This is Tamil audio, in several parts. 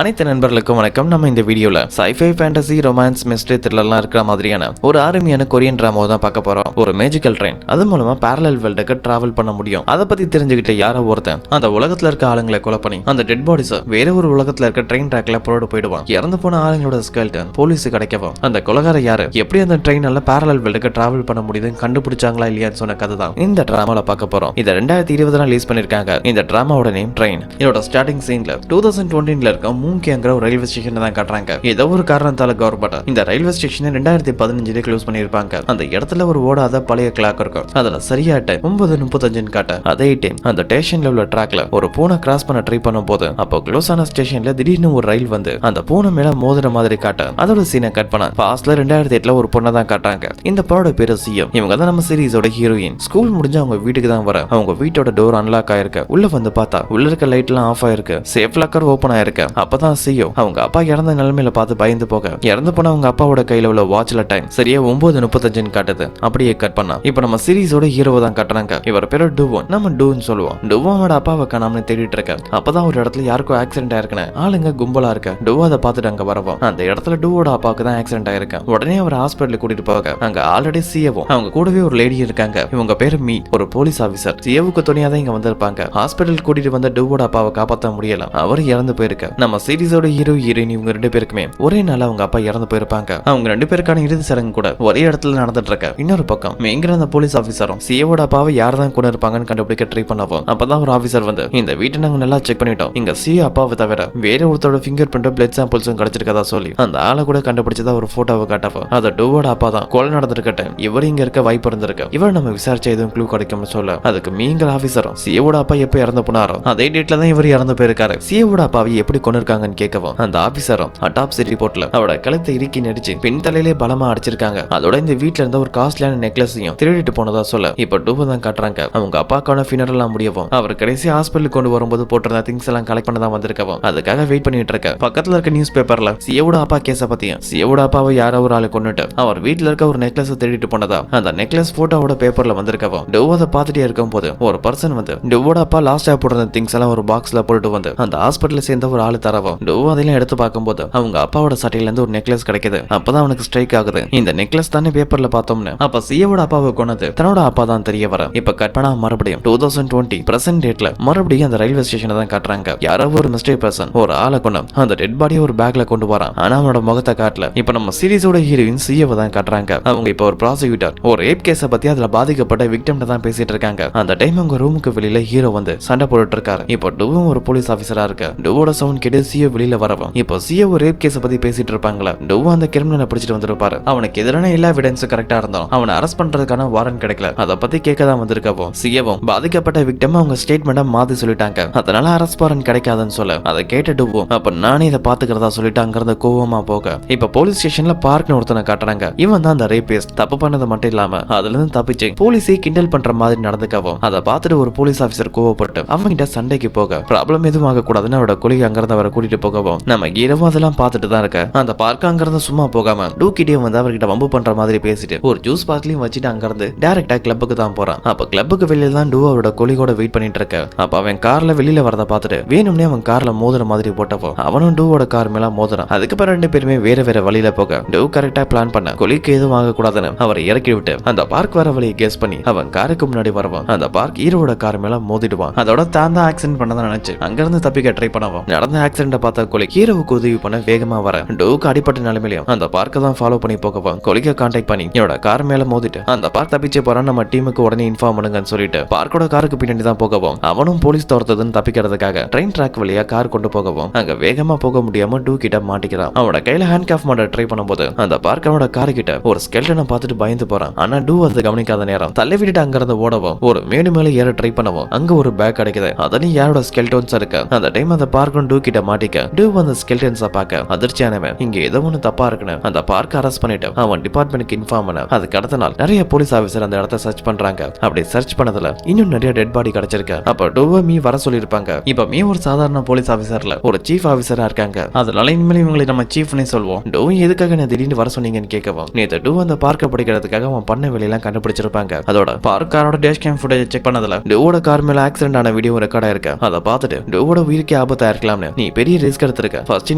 அனைத்து நண்பர்களுக்கும் வணக்கம். நம்ம இந்த வீடியோல sci-fi fantasy ரொமான்ஸ் மிஸ்ட்ரி த்ரில்லர்லாம் இருக்கிற மாதிரியான ஒரு அருமையான கொரியன் டிராமாவை தான் பார்க்க போறோம். ஒரு மேஜிக்கல் ட்ரெயின், அது மூலமா parallel வேர்ல்டுக்கு டிராவல் பண்ண முடியும். அதை பத்தி தெரிஞ்சுக்கிட்ட யாரோ ஒருத்தன் அந்த உலகத்துல இருக்க ஆளுங்களை கொலை பண்ணி அந்த டெட் பாடிஸை வேற ஒரு உலகத்துல இருக்க ட்ரெயின் ட்ராக்ல போட்டு போயிடுவான். இறந்து போன ஆளுங்களோட ஸ்கெல்டன் போலீஸ் கிடைக்கவும் அந்த கொலகார யாரு எப்படி அந்த ட்ரெயினால parallel வேர்ல்டுக்கு டிராவல் பண்ண முடியுதுன்னு கண்டுபிடிச்சாங்களா இல்லையான்னு சொன்ன கதை தான் இந்த டிராமால பார்க்க போறோம். இதை 2020 ரிலீஸ் பண்ணிருக்காங்க. இந்த டிராமாவோட நேம் ட்ரெயின். இதோட ஸ்டார்டிங் சீன்ல 2020 இருக்க மூங்கிங்கிற ஒரு ரயில்வே ஸ்டேஷன் தான் காட்டுறாங்க. ஏதோ ஒரு காரணத்தால கவர்மெண்ட் இந்த ரயில்வே ஸ்டேஷனை 2015 க்ளோஸ் பண்ணிருப்பாங்க. அந்த இடத்துல ஒரு ஓடாத பழைய கிளாக் இருக்கும். அதுல சரியா டைம் 9:35 காட்ட அதே டைம் அந்த ஸ்டேஷன்ல உள்ள ட்ராக்ல ஒரு பூனை கிராஸ் பண்ண ட்ரை பண்ணும் போது அப்போ க்ளோஸ் ஆன ஸ்டேஷன்ல திடீர்னு ஒரு ரயில் வந்து அந்த பூனை மேல மோதுற மாதிரி காட்ட அதோட சீனை கட் பண்ண பாஸ்ட்ல 2008 ஒரு பொண்ணை தான் காட்டுறாங்க. இந்த படோட பேரு சிஎம். இவங்க தான் நம்ம சீரிஸோட ஹீரோயின். ஸ்கூல் முடிஞ்சு அவங்க வீட்டுக்கு தான் வர அவங்க வீட்டோட டோர் அன்லாக் ஆயிருக்கு. உள்ள வந்து பார்த்தா உள்ள இருக்க லைட் எல்லாம் ஆஃப் ஆயிருக்கு. சேஃப் லாக்கர் ஓபன் ஆயிருக்கு. அப்பதான் சியோ அவங்க அப்பா இறந்த நிலைமையில பார்த்து பயந்து போக இறந்து போன அவங்க அப்பாவோட கையில உள்ள வாட்ச்ல டைம் சரியா 9:35 காட்டுது. அப்படியே கட் பண்ணா இப்ப நம்ம சீரிஸோட ஹீரோவை தான் காட்டுறாங்க. இவர் பேரு டூவோன். நம்ம டூன்னு சொல்லுவோம். டூவோட அப்பாவை காணாம தேடிட்டு இருக்க அப்பதான் ஒரு இடத்துல யாருக்கும் ஆக்சிடென்ட் ஆயிருக்குன்னு ஆளுங்க கும்பலா இருக்க டூவோ அதை பார்த்துட்டு அங்க வரவும் அந்த இடத்துல டூவோட அப்பாவுக்கு தான் ஆக்சிடென்ட் ஆயிருக்கு. உடனே அவர் ஹாஸ்பிட்டலுக்கு கூட்டிட்டு போக அங்க ஆல்ரெடி சிஏவும் அவங்க கூடவே ஒரு லேடி இருக்காங்க. இவங்க பேரு மீ, ஒரு போலீஸ் ஆபீசர். சிஏவுக்கு துணையா தான் இங்க வந்திருப்பாங்க. ஹாஸ்பிட்டல் கூட்டிட்டு வந்த டூவோட அப்பாவை காப்பாற்ற முடியல. அவர் இறந்து போயிருக்க நம்ம சீரிஸோட ஹீரோ ஹீரோயின் இவங்க 2 பேருக்குமே ஒரே நாள் அவங்க அப்பா இறந்து போயிருப்பாங்க. அவங்க 2 பேருக்கான இறுதி சடங்கு கூட ஒரே இடத்துல நடந்துட்டு இருக்க. இன்னொரு பக்கம் மேங்கிற அந்த போலீஸ் ஆபீசரும் சிஏவோட அப்பாவை யார் தான் கூட இருப்பாங்கன்னு கண்டுபிடிக்க ட்ரை பண்ணவும் அப்பதான் ஒரு ஆபீசர் வந்து இந்த வீட்டை நாங்க நல்லா செக் பண்ணிட்டோம். இங்க சிஏ அப்பாவை தவிர வேற ஒருத்தரோட ஃபிங்கர் பிரிண்ட் பிளட் சாம்பிள்ஸும் கிடைச்சிருக்கதா சொல்லி அந்த ஆளை கூட கண்டுபிடிச்சதா ஒரு போட்டோவை காட்டவும் அது டூவோட அப்பா தான் கொலை நடந்திருக்கட்ட. இவர் இங்க இருக்க வாய்ப்பு இருந்திருக்கு. இவர் நம்ம விசாரிச்ச எதுவும் க்ளூ கிடைக்கும்னு சொல்ல அதுக்கு மீங்கிற ஆபீசரும் சிஏவோட அப்பா எப்ப இறந்து போனாரோ அதே டேட்ல தான் இவர் இறந்து போயிருக்காரு. சிஏவோட அப்பாவை எப்படி கொண்டிருக்காங்கன்னு கேட்கவும் அந்த ஆபீசரும் அட்டாப்சி ரிப்போர்ட்ல அவரோட கழுத்தை இறுக்கி நடிச்சு பின் தலையிலே பலமா அடிச்சிருக்காங்க. அதோட இந்த வீட்ல இருந்த ஒரு காஸ்ட்லியான நெக்லஸையும் திருடிட்டு போனதா சொல்ல இப்ப டூப தான் காட்டுறாங்க. அவங்க அப்பாக்கான ஃபினரல் முடியவும் அவர் கடைசி ஹாஸ்பிட்டலுக்கு கொண்டு வரும்போது போட்டிருந்த திங்ஸ் எல்லாம் கலெக்ட் பண்ணதான் வந்திருக்கவும் அதுக்காக வெயிட் பண்ணிட்டு இருக்க. பக்கத்துல இருக்க நியூஸ் பேப்பர்ல சிஏவோட அப்பா கேஸ பத்தியும் சிஏவோட அப்பாவை யாரோ ஒரு ஆளு கொண்டுட்டு அவர் வீட்டுல இருக்க ஒரு நெக்லஸ் திருடிட்டு போனதா அந்த நெக்லஸ் போட்டோவோட பேப்பர்ல வந்திருக்கவும் டூ அதை பார்த்துட்டே இருக்கும் போது ஒரு பர்சன் வந்து டூவோட அப்பா லாஸ்டா போடுற திங்ஸ் எல்லாம் ஒரு பாக்ஸ்ல போட்டு வந்து அந்த ஹாஸ்பிட்டல்ல சேர்ந்த ஒரு ஆளு தரவும் டூ அதெல்லாம் எடுத்து பார்க்கும்போது அவங்க அப்பாவோட சட்டையில இருந்து ஒரு நெக்லஸ் கிடைக்குது. அப்பதான் அவனுக்கு ஸ்ட்ரைக் ஆகுது, இந்த நெக்லஸ் தானே பேப்பர்ல பார்த்தோம்னு. அப்ப சிஏவோட அப்பாவை கொண்டது தன்னோட அப்பா தான் தெரிய வர இப்ப கட் பண்ணா மறுபடியும் 2020 பிரசன்ட் டேட்ல மறுபடியும் அந்த ரயில்வே ஸ்டேஷனை தான் காட்டுறாங்க. யாரோ ஒரு மிஸ்டேக் பர்சன் ஒரு ஆளை கொண்டு அந்த டெட் பாடியை ஒரு பேக்ல கொண்டு வரான். ஆனா அவனோட முகத்தை காட்டல. இப்ப நம்ம சீரிஸோட ஹீரோயின் சிஏவை தான் காட்டுறாங்க. அவங்க இப்ப ஒரு ப்ராசிக்யூட்டர் ஒரு ரேப் கேஸ பத்தி அதுல பாதிக்கப்பட்ட விக்டிம்ட்ட தான் பேசிட்டு இருக்காங்க. அந்த டைம் அவங்க ரூமுக்கு வெளியில ஹீரோ வந்து சண்டை போட்டுட்டு இருக்காரு. இப்போ டூவும் ஒரு போலீஸ் ஆபீசரா இருக்கு. டூவோட சவுண்ட் கேட்டு சிஏ வெளியில வரவும் இப்போ சிஏ ஒரு ரேப் கேஸ பத்தி பேசிட்டு இருப்பாங்களா. டூ அந்த கிரிமினலை பிடிச்சிட்டு வந்திருப்பாரு. அவனுக்கு எதிரான எல்லா எவிடன்ஸும் கரெக்டா இருந்தாலும் அவனை அரெஸ்ட் பண்றதுக்கான வாரண்ட் கிடைக்கல. அதை பத்தி கேட்க தான் வந்திருக்கவோ சிஏவும் பாதிக்கப்பட்ட விக்டிம் அவங்க ஸ்டேட்மெண்ட்டை மாத்தி சொல்லிட்டாங்க. அதனால அரெஸ்ட் வாரண்ட் கிடைக்காதுன்னு சொல்ல அதை கேட்டு டூவும் அப்ப நானே இதை பாத்துக்கிறதா சொல்லிட்டு அங்கிருந்த கோவமா போக இப்ப போலீஸ் ஸ்டேஷன்ல பார்க்னு ஒருத்தனை காட்டுறாங்க. இவன் தான் அந்த ரேபிஸ்ட். தப்பு பண்ணது மட்டும் இல்லாம அதுல இருந்து தப்பிச்சு போலீஸை கிண்டல் பண்ற மாதிரி நடந்துக்கவும் அதை பார்த்துட்டு ஒரு போலீஸ் ஆபீசர் கோவப்பட்டு அவங்கிட்ட சண்டைக்கு போக ப்ராப்ளம் எதுவும் ஆக கூடாதுன்னு அவரோட கொலிகை அங்கிருந்து அவரை கூட்டிட்டு போகவும் நம்ம ஹீரோவும் அதெல்லாம் பார்த்துட்டு தான் இருக்க. அந்த பார்க்க அங்கிருந்து சும்மா போகாம டூக்கிட்டே வந்து அவர்கிட்ட வம்பு பண்ற மாதிரி பேசிட்டு ஒரு ஜூஸ் பாட்டிலையும் வச்சுட்டு அங்கிருந்து டைரக்டா கிளப்புக்கு தான் போறான். அப்ப கிளப்புக்கு வெளியில தான் டூ அவரோட கொலிகோட வெயிட் பண்ணிட்டு இருக்க. அப்ப அவன் கார்ல வெளியில வரத பார்த்துட்டு வேணும்னே அவன் கார்ல மோதுற மாதிரி போட்டப்போ அவனும் டூவோட கார் மேல மோதுறான். அதுக்கப்புறம் 2 பேருமே வேற வேற வழியில போக டூ கரெக்டா பிளான் பண்ண கொலிக்கு எதுவும் ஆக கூடாதுன்னு அவரை இறக்கி விட்டு அந்த பார்க் வர வழியை கெஸ் பண்ணி அவன் காருக்கு முன்னாடி வருவான். அந்த பார்க் ஹீரோட கார் மேல மோதிடுவான். அதோட தான் தான் ஆக்சிடென்ட் பண்ணதான் நினைச்சு அங்கிருந்து தப்பிக்க ட்ரை பண்ணவும் நடந்த ஆக்சிடென்ட் பார்த்த கொலி ஹீரோவுக்கு உதவி பண்ண வேகமா வர டூக்கு அடிப்பட்ட நிலைமையிலும் அந்த பார்க்க தான் ஃபாலோ பண்ணி போகவும் கொலிக்க கான்டாக்ட் பண்ணி என்னோட கார் மேல மோதிட்டு அந்த பார்க் தப்பிச்சு போறான். நம்ம டீமுக்கு உடனே இன்ஃபார்ம் பண்ணுங்கன்னு சொல்லிட்டு பார்க்கோட காருக்கு பின்னாடி தான் போகவும் அவனும் போலீஸ் தோர்த்ததுன்னு தப்பிக்கிறதுக்காக ட்ரெயின் ட்ராக் வழியா கார் கொண்டு போகவும் அங்க வேகமா போக முடியாம டூ கிட்ட மாட்டிக்கிறான். அவனோட கையில ஹேண்ட் காஃப் மாட்ட ட்ரை பண்ணும்போது அந்த பார்க் அவனோட கார் கிட்ட ஒரு ஸ்கெல்டனை பார்த்துட்டு பயந்து போறான். ஆனா டூ அதை கவனிக்காத நேரம் தள்ளி விட்டுட்டு அங்கிருந்து ஓடவும் ஒரு மேடு மேல ஏற ட்ரை பண்ணவும் அங்க ஒரு பேக் கிடைக்குது. அதுலயும் யாரோட ஸ்கெல்டன்ஸ் இருக்கு. அந்த டைம் அந்த பார்க்கும் டூ கிட்ட மாட்டிக்க டூ அந்த ஸ்கெல்டன்ஸை பார்க்க அதிர்ச்சியானவன் இங்க ஏதோ ஒண்ணு தப்பா இருக்குன்னு அந்த பார்க்க அரெஸ்ட் பண்ணிட்டு அவன் டிபார்ட்மெண்ட்க்கு இன்ஃபார்ம் பண்ண அதுக்கு அடுத்த நாள் நிறைய போலீஸ் ஆபீசர் அந்த இடத்த சர்ச் பண்றாங்க. அப்படி சர்ச் பண்ணதுல இன்னும் நிறைய டெட் பாடி கிடைச்சிருக்கு. அப்ப டூவ மீ வர சொல்லிருப்பாங்க. இப்ப மீ ஒரு சாதாரண போலீஸ் ஆபீசர்ல ஒரு சீஃப் ஆபீசரா இருக்காங்க. அதனால இனிமேல் இவங்களை நம்ம சீஃப்னே சொல்வோம். டூ எதுக்காக நான் திடீர்னு வர சொன்னீங்கன்னு கேட்கவும் நேத்து டூ அந்த பார்க்க படிக்கிறதுக்காக அவன் பண்ண வேலையெல்லாம் கண்டுபிடிச்சிருப்பாங்க. அதோட பார்க் காரோட டேஷ் கேம் ஃபுட்டேஜ் செக் பண்ணதுல டூவோட கார் மேல ஆக்சிடென்ட் ஆன வீடியோ ரெக்கார்ட் ஆயிருக்கு. அதை பார்த்துட்டு டூவோட உயிருக்கு ஆபத்தா இருக்கலாம்னு நீ பெரிய ரிஸ்க் எடுத்திருக்க, ஃபர்ஸ்ட்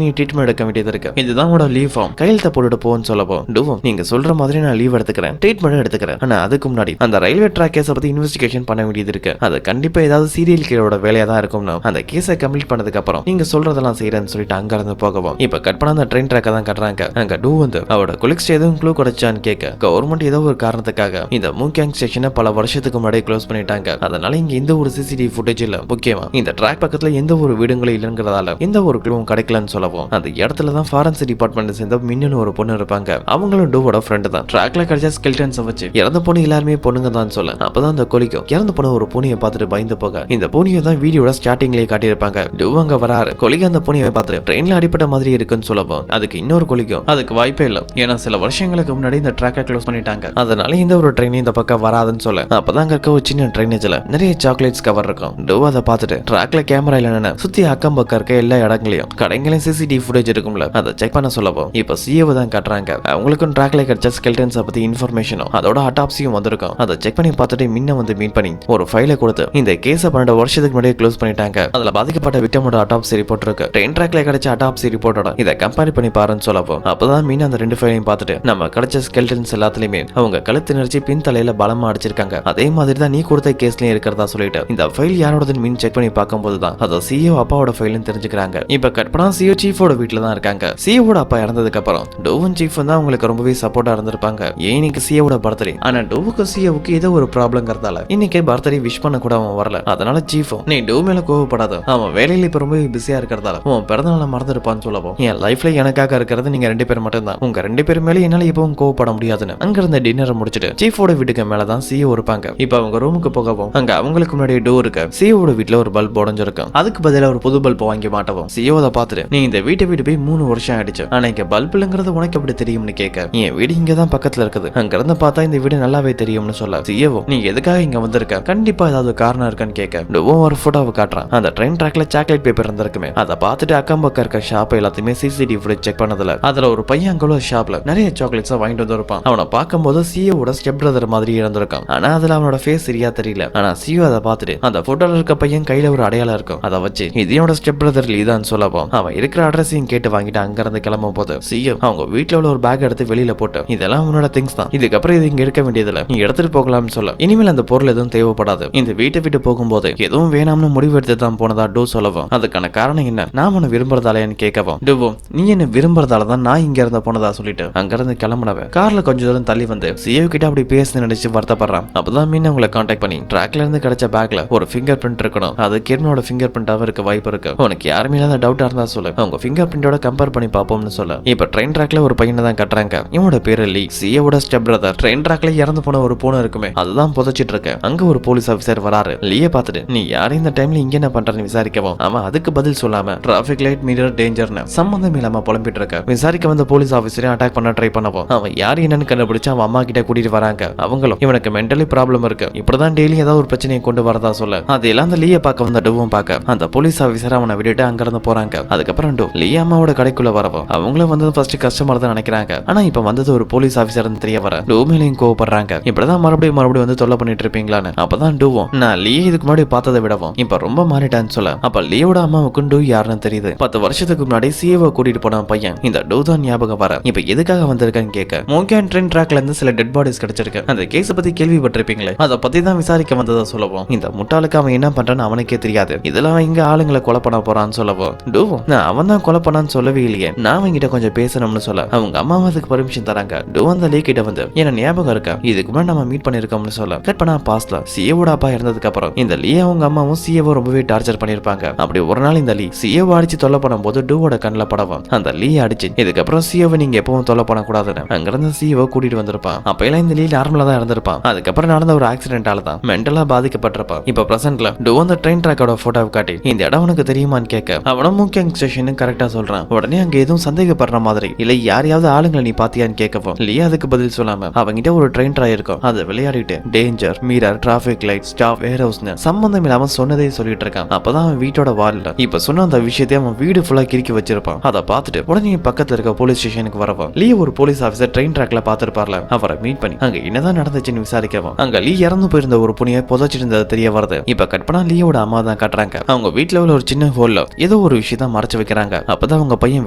நீ ட்ரீட்மெண்ட் எடுக்க வேண்டியது இருக்கு, இதுதான் உன்னோட லீவ் ஃபார்ம், கையெழுத்த போட்டுட்டு போன்னு சொல்லப்போ டூவும் நீங்க சொல்ற மாதிரி நான் லீவ் எடுத்துக்கிறேன், ட்ரீட்மெண்ட் எடுத்துக்கிறேன், ஆனா அதுக்கு முன்னாடி அந்த ரயில்வே ட்ராக் கேஸை பத்தி இன்வெஸ்டிகேஷன் பண்ண வேண்டியது இருக்கு, அது கண்டிப்பா ஏதாவது சீரியல் கில்லரோட வேலையா தான் இருக்கும்னு அந்த கேஸை கம்ப்ளீட் பண்ணதுக்கு அப்புறம் நீங்க சொல்றதெல்லாம் செய்யறேன்னு சொல்லிட்டு அங்க இருந்து போகவும் இப்ப கட் பண்ண அந்த ட்ரெயின் ட்ராக்கை தான் கட்டுறாங்க. அங்க டூ வந்து அவரோட கொலிக்ஸ் எதுவும் க்ளூ கிடைச்சான்னு கேட்க கவர்மெண்ட் ஏதோ ஒரு காரணத்துக்காக இந்த மூக்கியாங் ஸ்டேஷனை பல வருஷத்துக்கு முன்னாடி க்ளோஸ் பண்ணிட்டாங்க, அதனால இங்க எந்த ஒரு சிசிடிவி ஃபுட்டேஜ் இல்ல, முக்கியமா இந்த ட்ராக் பக்கத்துல எந்த ஒரு வீடுங்களும் இல்லைங்கிறதால எந்த ஒரு க்ளூவும் கிடைக்கலன்னு சொல்லவும் அந்த இடத்துல தான் ஃபாரன்சிக் டிபார்ட்மெண்ட் சேர்ந்த மின்னனு ஒரு பொண்ணு இருப்பாங்க, அவங்களும் டூவோட ஃப்ரெண்டு தான். ட்ராக்ல கிடைச்ச ஸ்கெல்டன்ஸ் வச்சு இறந்த பொண்ணு எல்லாருமே பொண்ணுங்க தான் சொல்ல அப்பதான் அந்த கொலிக்கும் இறந்த பொண்ணு ஒரு பூனியை பார்த்துட்டு பயந்து போக இந்த பூனியை தான் வீடியோட ஸ்டார்டிங்லயே காட்டியிருப்பாங்க. டூ அங்க வராரு, கொலிக்கு அந்த பூனியை பார்த்துட்டு ட்ரெயின்ல அடிப்பட்ட மாதிரி இருக்குன்னு சொல்லவும் அதுக்கு இன்னொரு கொலிக்கும் அதுக்கு வாய்ப்பே இல்லை, ஏன்னா சில வருஷங்களுக்கு முன்னாடி இந்த ட்ராக்கை க்ளோஸ் பண்ணிட்டாங்க, அதனால இந்த ஒரு ட்ரெயின் இந்த பக்கம் வராதுன்னு சொல்ல அப்பதான் அங்க இருக்க ஒரு சின்ன ட்ரெயினேஜ்ல நிறைய சாக்லேட்ஸ் கவர் இருக்கும். டூ அதை பார்த்துட்டு ட்ராக்ல கேமரா இல்லைன்னு சுத்தி அக்கம் பக்கம் இருக்க எல்லா இடங்களையும் கடைங்களையும் சிசிடிவி ஃபுட்டேஜ் இருக்கும்ல அதை செக் பண்ண சொல்லவும் இப்ப சிஏவை தான் காட்டுறாங்க. அவங்களுக்கும் ட்ராக்ல கிடைச்ச ஸ்கெல்டன்ஸ் பத்தி இன்ஃபர்மேஷனும் அதோட அட்டாப்சியும் வந்திருக்கும். அதை செக் பண்ணி பார்த்துட்டு முன்ன வந்து மீட் பண்ணி ஒரு ஃபைலை கொடுத்து இந்த கேஸை 12 வருஷத்துக்கு முன்னாடியே க்ளோஸ் பண்ணிட்டாங்க, அதுல பாதிக்கப்பட்ட விக்டமோட அட்டாப்சி ரிப்போர்ட் இருக்கு, ட்ரெயின் ட்ராக்ல கிடைச்ச அட்டாப்சி ரிப்போர்ட்டோட இதை கம்பேர் பண்ணி பாருன்னு சொல்லவும் அப்பதான் மீன் அந்த 2 ஃபைலையும் பார்த்துட்டு நம்ம கிடைச்ச ஸ்கெல்டன்ஸ் எல்லாத்துலயுமே அவங்க கழுத்து நெரிச்சு பின் தலையில பலமா அடிச்சிருக்காங்க, அதே மாதிரி தான் நீ கொடுத்த கேஸ்லயும் இருக்கிறதா சொல்லிட்டு இந்த ஃபைல் யாரோடதுன்னு மீன் செக் பண்ணி பார்க்கும்போது தான் அதை சிஓ அப்பாவோட ஃபைல்னு தெரிஞ்சுக்கிறாங்க. இப்ப கட் பண்ணா சிஓ சீஃபோட வீட்டுல தான் இருக்காங்க. சிஓட அப்பா இறந்ததுக்கு அப்புறம் டோவன் சீஃப் தான் அவங்களுக்கு ரொம்பவே சப்போர்ட்டா இருந்திருப்பாங்க. ஏன் இன்னைக்கு சிஓட பர்த்டே, ஆனா டோவுக்கு சிஓவுக்கு ஏதோ ஒரு ப்ராப்ளம்ங்கிறதால இன்னைக்கு பர்த்டே விஷ் பண்ண கூட அவன் வரல, அதனால சீஃபும் நீ டோ மேல கோவப்படாத, அவன் வேலையில இப்ப ரொம்பவே பிஸியா இருக்கிறதால உன் பிறந்தநாளை மறந்துருப்பான்னு சொல்லவும் என் லைஃப்ல எனக்காக இருக்கிறது நீங்க 2 பேர் மட்டும் தான், உங்க 2 பேர் மேல என்னால இப்பவும் கோவப்பட முடியாதுன்னு அங்க இருந்த டின்னரை முடிச்சுட்டு சீஃபோட வீட்டுக்கு மேலதான் சிஓ இருப்பாங்க. இப்ப அவங்க ரூமுக்கு போகவும் அங்க அவங்களுக்கு முன்னாடி டோர் இருக்கு, சிஓட வீட்டுல ஒரு பல்ப் உடஞ்சிருக்கும், அதுக்கு பதிலா ஒரு புது பல்ப் வாங்கி மாட்டவும் சிஓ அதை பார்த்துட்டு நீ இந்த வீட்டை விட்டு போய் 3 வருஷம் ஆயிடுச்சு, ஆனா இங்க பல்ப் இல்லங்கிறது உனக்கு எப்படி தெரியும்னு கேட்க என் வீடு இங்கதான் பக்கத்துல இருக்குது, அங்க இருந்து பார்த்தா இந்த வீடு நல்லாவே தெரியும்னு சொல்ல சிஓ நீ எதுக்காக இங்க வந்திருக்க, கண்டிப்பா ஏதாவது காரணம் இருக்கான்னு கேட்க டோவும் ஒரு போட்டோவை காட்டுறான். அந்த ட்ரெயின் ட்ராக்ல சாக்லேட் பேப்பர் இருந்திருக்குமே, அதை பார்த்துட்டு அக்கம் பக்கம் இருக்க ஷாப் எல்லாத்தையுமே சிசிடிவி ஃபுட்டேஜ் செக் பண்ணதுல அதுல ஒரு பையன் அங்குள்ள ஷாப்ல நிறைய சாக்லேட்ஸ் வாங்கிட்டு வந்திருப்பான். அவனை பார்க்கும்போது சிஓட ஸ்டெப் பிரதர் மாதிரி இருந்திருக்கான், ஆனா அதுல அவனோட ஃபேஸ் சரியா தெரியல. ஆனா சிஓ அதை பார்த்துட்டு அந்த போட்டோல இருக்க பையன் கையில ஒரு அடையாளம் இருக்கும், அதை வச்சு இது என்னோட ஸ்டெப் பிரதர் லீதான் சொல்லவும் அவன் இருக்கிற அட்ரஸையும் கேட்டு வாங்கிட்டு அங்க இருந்து கிளம்பும் போது சிஓ அவங்க வீட்டுல உள்ள ஒரு பேக் எடுத்து வெளியில போட்டு இதெல்லாம் உன்னோட திங்ஸ் தான், இதுக்கப்புறம் இது இங்க இருக்க வேண்டியதுல நீ எடுத்துட்டு போகலாம்னு சொல்ல இனிமேல் அந்த பொருள் எதுவும் தேவைப்படாது, இந்த வீட்டை விட்டு போகும்போது எதுவும் வேணாம்னு முடிவு எடுத்து தான் போனதா டூ சொல்லவும் அதுக்கான காரணம் என்ன, நான் உன்னை விரும்புறதாலேன்னு கேட்கவும் டூவும் நீ என்ன விரும்புறதால தான் நான் இங்க இருந்த போனதா சொல்லிட்டு அங்க இருந்து கிளம்புனவன் கார்ல கொஞ்ச தூரம் தள்ளி வந்து சிஓ கிட்ட அப்படி பேச நினைச்சு வருத்தப்படுறான். அப்பதான் மீன் அவங்களை கான்டாக்ட் பண்ணி ட்ராக்ல இருந்து கிடைச்ச பேக்ல ஒரு ஃபிங்கர் பிரிண்ட் இருக்கணும், அது கிரணோட ஃபிங்கர் பிரிண்டாக இருக்க வாய்ப்பு இருக்கு, உனக்கு யாருமே இல்லாத டவுட்டா இருந்தா சொல்லு, அவங்க ஃபிங்கர் பிரிண்டோட கம்பேர் பண்ணி பாப்போம்னு சொல்ல இப்ப ட்ரெயின் ட்ராக்ல ஒரு பையனை தான் கட்டுறாங்க, இவனோட பேரு லீ, சிஓட ஸ்டெப் பிரதர். ட்ரெயின் ட்ராக்ல இறந்து போன ஒரு பூனை இருக்குமே அதுதான் புதைச்சிட்டு இருக்கு. அங்க ஒரு போலீஸ் ஆபீசர் வராரு, லீய பார்த்துட்டு நீ யாரும் இந்த டைம்ல இங்க என்ன பண்றன்னு விசாரிக்கவும் அவன் அதுக்கு பதில் சொல்லாம டிராபிக் லைட் மிரர் டேஞ்சர்னு சம்பந்தம் இல்லாம புலம்பிட்டு இருக்க. விசாரிக்க வந்த போலீஸ் ஆபீசரையும் அட்டாக் பண்ண ட்ரை பண்ணவும் அவன் யார் என்னன்னு கண்டுபிடிச்சு அவன் அம்மா கிட்ட கூட்டிட்டு வராங்க. அவங்களும் இவனுக்கு மென்டலி ப்ராப்ளம் இருக்கு, இப்படிதான் டெய்லி ஏதாவது ஒரு பிரச்சனையை கொண்டு வரதா சொல்ல அதெல்லாம் அந்த லீய பார்க்க வந்த டூவும் பார்க்க அந்த போலீஸ் ஆபீசர் அவனை விட்டுட்டு அங்க இருந்து போறாங்க. அதுக்கப்புறம் டூ லீ அம்மாவோட கடைக்குள்ள வரவும் அவங்களும் வந்தது ஃபர்ஸ்ட் கஸ்டமர் தான் நினைக்கிறாங்க, ஆனா இப்ப வந்தது ஒரு போலீஸ் ஆபீசர் தெரிய வர டூ மேலையும் கோவப்படுறாங்க, இப்படிதான் மறுபடியும் வந்து தொல்லை பண்ணிட்டு இருப்பீங்களான்னு. அப்பதான் டூவும் நான் லீ இதுக்கு முன்னாடி பார்த்ததை விடவும் இப்ப ரொம்ப மாறிட்டான்னு சொல்ல அப்ப லீயோட அம்மாவுக்கும் டூ யாருன்னு தெரியுது. 10 வருஷத்துக்கு முன்னாடி சிஏவை கூட்டிட்டு போன பையன் இந்த டூ தான் ஞாபகம் வர இப்ப எதுக்காக வந்திருக்கான்னு கேட்க மோங்கியான் ட்ரெயின் ட்ராக்ல இருந்து சில டெட் பாடிஸ் கிடைச்சிருக்கு, அந்த கேஸ் பத்தி கேள்விப்பட்டிருப்பீங்களே அதை பத்தி தான் விசாரிக்க வந்ததா சொல்லவும் இந்த முட்டாளுக்கு அவன் என்ன பண்றான்னு அவனுக்கே தெரியாது, இதுல அவன் இங்க ஆளுங்களை கொலை பண்ண போறான்னு சொல்லவும் டூவும் நான் அவன் தான் கொலை பண்ணான்னு சொல்லவே இல்லையே, நான் அவங்கிட்ட கொஞ்சம் பேசணும்னு சொல்ல அவங்க அம்மாவும் அதுக்கு பர்மிஷன் தராங்க. டூ அந்த லீ கிட்ட வந்து என்ன ஞாபகம் இருக்கா இதுக்கு முன்னாடி நம்ம மீட் பண்ணிருக்கோம்னு சொல்ல கட் பண்ணா பாஸ்ட்ல சிஏவோட அப்பா இறந்ததுக்கு அப்புறம் இந்த லீ அவங்க அம்மாவும் சிஏவை ரொம்பவே டார்ச்சர் பண்ணிருப்பாங்க. அப்படி ஒரு நாள் இந்த லீ சிஏவை அடிச்சு தொல்லை பண்ணும் போது டூவோட கண்ணில் படவும் அந்த லீ அடிச்சு இதுக்கப்புறம் சிஏவை நீங்க எப்பவும் தொல்லை பண்ணக்கூடாதுன்னு அங்கிருந்து சிஏவை கூட்டிட்டு வந்திருப்பான். அப்ப எல்லாம் இந்த லீ நார்மலா தான் இருந்திருப்பான், அதுக்கப்புறம் நடந்த ஒரு ஆக்சிடென்டால தான் மென்டலா பாதிக்கப்பட்டிருப்பான். இப்ப பிரசன்ட்ல டூ அந்த ட்ரெயின் ட்ராக்கோட போட்டோவை காட்டி இந்த இடம் உனக்கு தெரியுமான்னு கேட்க அவனும் மூக்கியாங் ஸ்டேஷன் கரெக்டா சொல்றான். உடனே அங்க எதுவும் சந்தேகப்படுற மாதிரி இல்ல யாரையாவது ஆளுங்களை நீ பாத்தியான்னு கேட்கவும் லீ அதுக்கு பதில் சொல்லாம அவங்கிட்ட ஒரு ட்ரெயின் ட்ராய் இருக்கும் அதை விளையாடிட்டு danger mirror traffic light stop where ஹவுஸ்னு சம்பந்தம் இல்லாம சொன்னதே சொல்லிட்டு இருக்கான். அப்பதான் அவன் வீட்டோட வால்ல இப்ப சொன்ன அந்த விஷயத்தை அவன் வீடு ஃபுல்லா கிறுக்கி வச்சிருப்பான். அதை பார்த்துட்டு உடனே பக்கத்துல இருக்க போலீஸ் ஸ்டேஷனுக்கு வரவும் லீ ஒரு போலீஸ் ஆபீசர் ட்ரெயின் ட்ராக்ல பாத்துருப்பார்ல அவரை மீட் பண்ணி அங்க என்னதான் நடந்துச்சுன்னு விசாரிக்கவும் அங்க லீ இறந்து போயிருந்த ஒரு புனியை புதைச்சிட்டு இருந்தது தெரிய வருது. இப்ப கட் பண்ணா லீயோட அம்மா தான் காட்டுறாங்க. அவங்க வீட்டுல உள்ள ஒரு சின்ன ஹோல்ல ஏதோ ஏதோ ஒரு விஷயத்த மறைச்சு வைக்கிறாங்க. அப்பதான் அவங்க பையன்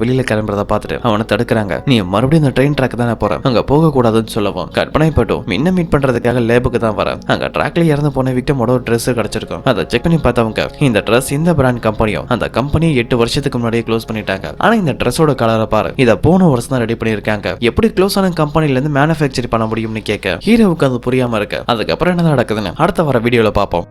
வெளியில கிளம்புறத பார்த்துட்டு அவனை தடுக்கிறாங்க. நீ மறுபடியும் இந்த ட்ரெயின் ட்ராக் தானே போற, அங்க போக கூடாதுன்னு சொல்லவும் கற்பனை பட்டும் முன்ன மீட் பண்றதுக்காக லேபுக்கு தான் வர. அங்க ட்ராக்ல இறந்து போன விக்டமோட ஒரு ட்ரெஸ் கிடைச்சிருக்கும். அதை செக் பண்ணி பார்த்தவங்க இந்த ட்ரெஸ் இந்த பிராண்ட் கம்பெனியும் அந்த கம்பெனியை 8 வருஷத்துக்கு முன்னாடியே க்ளோஸ் பண்ணிட்டாங்க. ஆனா இந்த ட்ரெஸ்ஸோட கலரை பாரு, இதை போன வருஷம் தான் ரெடி பண்ணிருக்காங்க. எப்படி க்ளோஸ் ஆன கம்பெனில இருந்து மேனுஃபேக்சர் பண்ண முடியும்னு கேட்க ஹீரோவுக்கு அது புரியாம இருக்கு. அதுக்கப்புறம் என்ன நடக்குதுன்னு அடுத்த வர வீடியோல பார்ப்போம்.